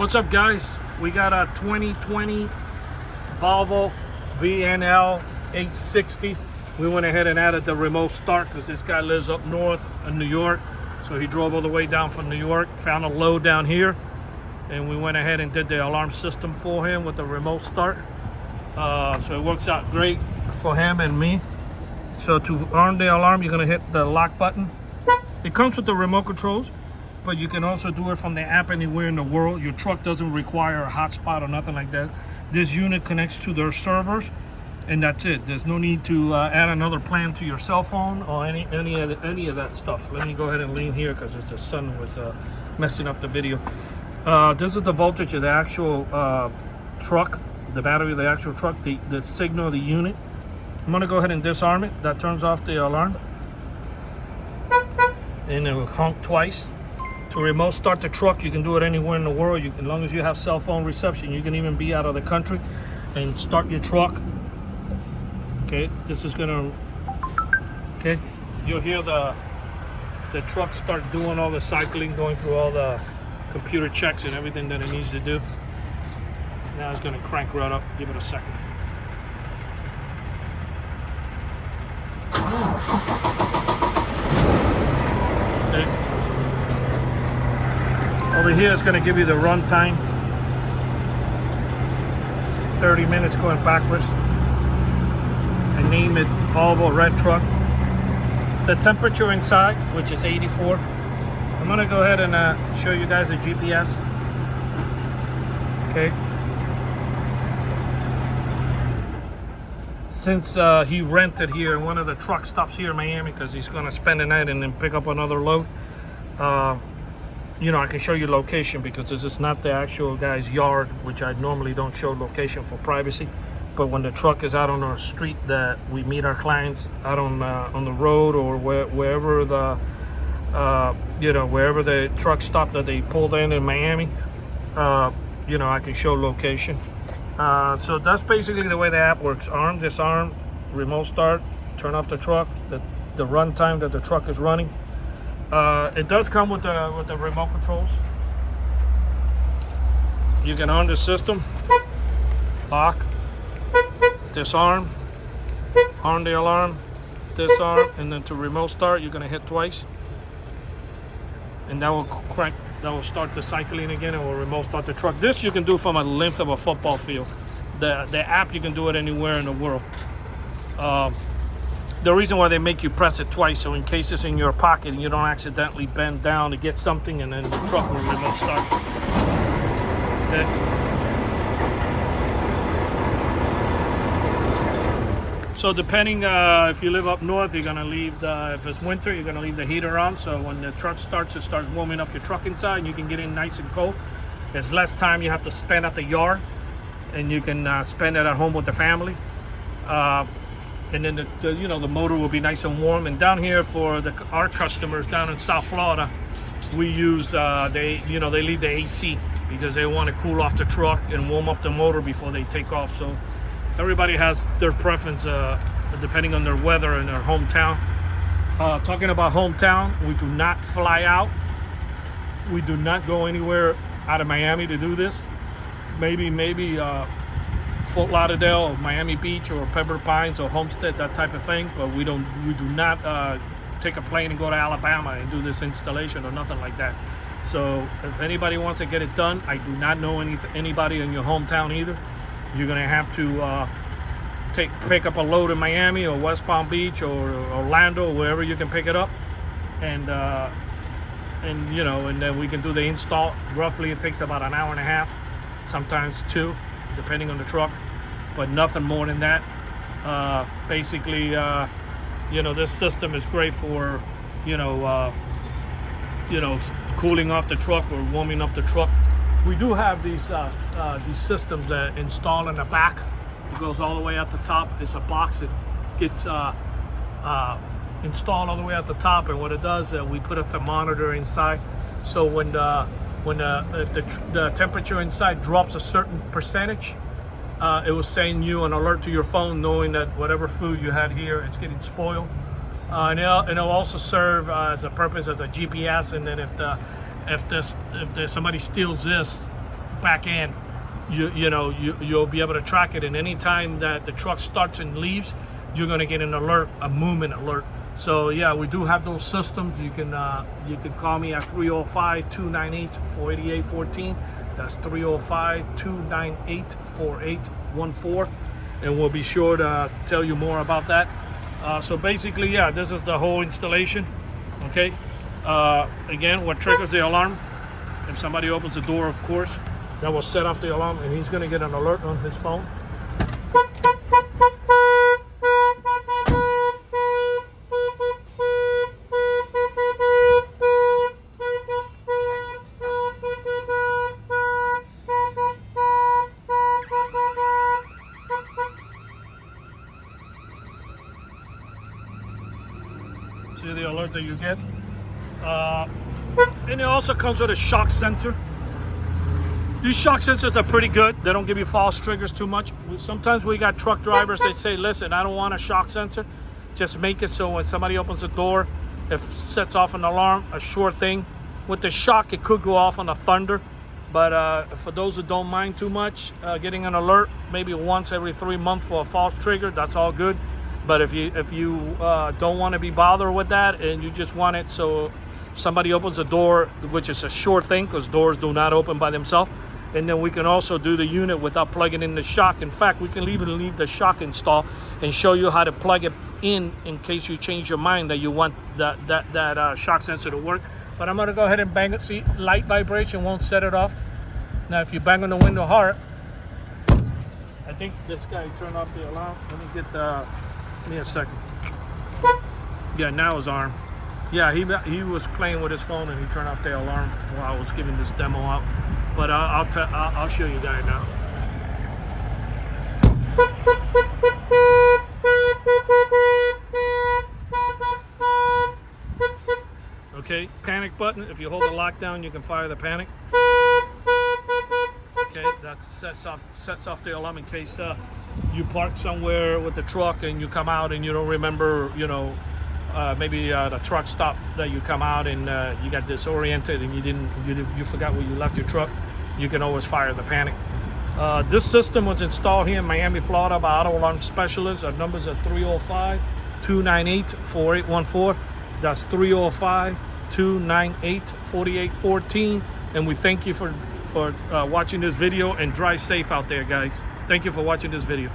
What's up, guys? We got a 2020 Volvo VNL860. We went ahead and added the remote start because this guy lives up north in New York. So he drove all the way down from New York, found a load down here, and we went ahead and did the alarm system for him with the remote start. So it works out great for him and me. So to arm the alarm, you're gonna hit the lock button. It comes with the remote controls, but you can also do it from the app anywhere in the world. Your truck doesn't require a hotspot or nothing like that. This unit connects to their servers, and that's it. There's no need to add another plan to your cell phone or any of that stuff. Let me go ahead and lean here because the sun was messing up the video. This is the voltage of the actual truck, the battery of the actual truck, the signal of the unit. I'm gonna go ahead and disarm it. That turns off the alarm, and it will honk twice. To remote start the truck, you can do it anywhere in the world. As long as you have cell phone reception, you can even be out of the country and start your truck. Okay, this is gonna, okay, you'll hear the truck start doing all the cycling, going through all the computer checks and everything that it needs to do. Now it's gonna crank right up. Give it a second. Okay. Over here it's going to give you the run time, 30 minutes going backwards. I name it Volvo red truck. The temperature inside, which is 84. I'm going to go ahead and show you guys the GPS. Okay. Since he rented here, one of the truck stops here in Miami because he's going to spend the night and then pick up another load. You know, I can show you location because this is not the actual guy's yard, which I normally don't show location for privacy. But when the truck is out on our street that we meet our clients out on the road or wherever the wherever the truck stop that they pulled in Miami, you know, I can show location. So that's basically the way the app works. Arm, disarm, remote start, turn off the truck, the run time that the truck is running. It does come with the remote controls. You can arm the system, lock, disarm, arm the alarm, disarm, and then to remote start, you're gonna hit twice, and that will crank. That will start the cycling again, and will remote start the truck. This you can do from a length of a football field. The app, you can do it anywhere in the world. The reason why they make you press it twice, so in case it's in your pocket and you don't accidentally bend down to get something, and then the truck will remote start. Okay. So depending if you live up north, you're gonna leave if it's winter, you're gonna leave the heater on. So when the truck starts, it starts warming up your truck inside, and you can get in nice and cold. There's less time you have to spend at the yard, and you can spend it at home with the family. And then the motor will be nice and warm. And down here for our customers down in South Florida, we use they leave the AC because they want to cool off the truck and warm up the motor before they take off. So everybody has their preference depending on their weather and their hometown. Talking about hometown, we do not fly out. We do not go anywhere out of Miami to do this. Maybe Fort Lauderdale or Miami Beach or Pembroke Pines or Homestead, that type of thing, but we do not take a plane and go to Alabama and do this installation or nothing like that. So if anybody wants to get it done, I do not know anybody in your hometown either. You're gonna have to pick up a load in Miami or West Palm Beach or Orlando or wherever you can pick it up, and then we can do the install. Roughly it takes about an hour and a half, sometimes 2, depending on the truck, but nothing more than that. Basically, this system is great for, cooling off the truck or warming up the truck. We do have these systems that install in the back. It goes all the way at the top. It's a box. It gets installed all the way at the top, and what it does is we put a thermometer inside. So if the temperature inside drops a certain percentage, it will send you an alert to your phone, knowing that whatever food you had here, it's getting spoiled. And it'll also serve as a purpose as a GPS. And then if somebody steals this back end, you'll be able to track it. And anytime that the truck starts and leaves, you're going to get an alert, a movement alert. So yeah, we do have those systems. You can call me at 305-298-488-14. That's 305-298-4814, and we'll be sure to tell you more about that. So basically, yeah, this is the whole installation. Okay. Again, what triggers the alarm? If somebody opens the door, of course, that will set off the alarm, and he's going to get an alert on his phone. See the alert that you get? And it also comes with a shock sensor. These shock sensors are pretty good. They don't give you false triggers too much. Sometimes we got truck drivers, they say, listen, I don't want a shock sensor. Just make it so when somebody opens the door, it sets off an alarm, a sure thing. With the shock, it could go off on a thunder. But for those who don't mind too much, getting an alert maybe once every 3 months for a false trigger, that's all good. But if you don't want to be bothered with that, and you just want it so somebody opens the door, which is a sure thing because doors do not open by themselves, and then we can also do the unit without plugging in the shock. In fact, we can even leave the shock installed and show you how to plug it in case you change your mind that you want that shock sensor to work. But I'm going to go ahead and bang it. See, light vibration won't set it off. Now, if you bang on the window hard, I think this guy turned off the alarm. Let me get the... Give me a second. Yeah, now his arm. Yeah, he was playing with his phone and he turned off the alarm while I was giving this demo out. But I'll show you guys now. Okay, panic button. If you hold the lockdown, you can fire the panic. Okay, that sets off the alarm in case you park somewhere with the truck and you come out and you don't remember, maybe the truck stopped that you come out and you got disoriented and you forgot where you left your truck. You can always fire the panic. This system was installed here in Miami, Florida by Auto Alarm Specialists. Our numbers are 305-298-4814. That's 305-298-4814. And we thank you for watching this video, and drive safe out there, guys. Thank you for watching this video.